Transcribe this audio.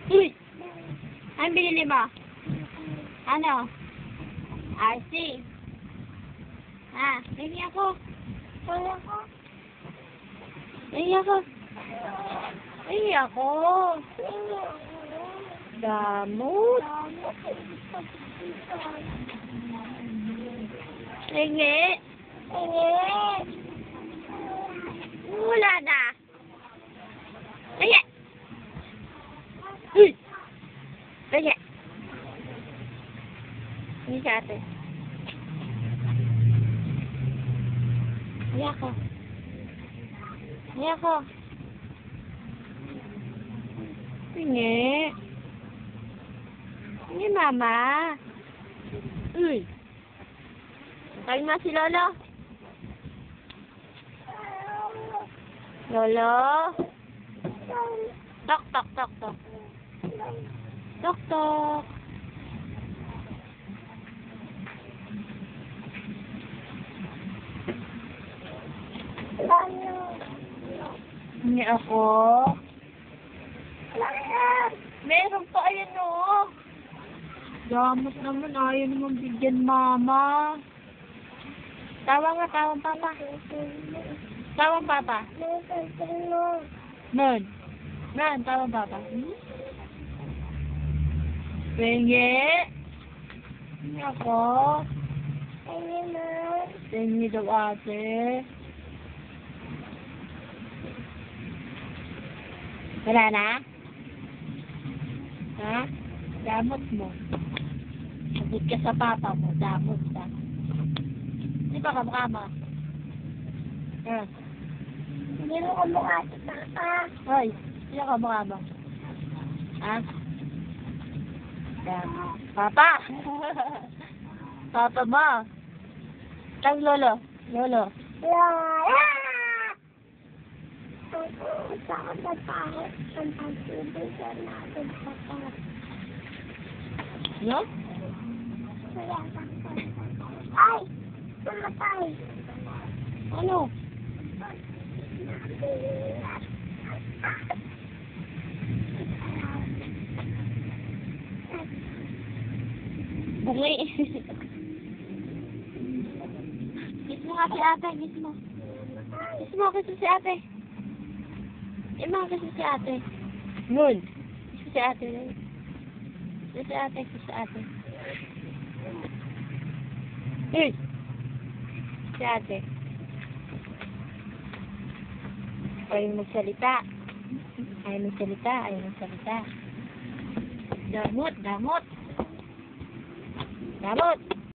Uy! Ano binili mo? Ano? RC. Hingi ako. Hingi ako. Hingi ako. Damot. Hingi. Wala na. Hingi. Uy! Hingi. Hingi sa ate. Hingi ako. Hingi ako. Hingi. Hingi, mama. Uy. Tayo mo si Lolo. Lolo. Tok, tok, tok, tok. Tok, tok. Hindi ako. Meron pa, ayan o. Damot naman, ayaw naman bigyan mama. Tawa nga, tawang papa. Tawang papa. Nun. Nun, tawang papa. Penge. Hindi ako. Penge daw ate. Wala na? Ha? Damot mo. Sabit ka sa papa mo. Damot ka. Hindi ba kamukha mo? Ha? Hindi mo kamukha si Papa. Hoy, hindi ka kamukha mo? Ha? Papa! Papa mo. Tawag Lolo. Lolo. Lola! Takot na takot ang pagsibigan natin sa papa. No? Kaya takot. Ay! Tumatay! Ano? Bungi. Kiss mo nga si ate. Kiss mo. Kiss mo. Kiss mo si ate. Kiss mo. Kiss mo si ate. Nun. Kiss mo si ate. Kiss mo si ate. Kiss mo si ate. Hey! Si ate. Ayaw magsalita. Ayaw magsalita. Ayaw magsalita. Damot. Damot. Damot.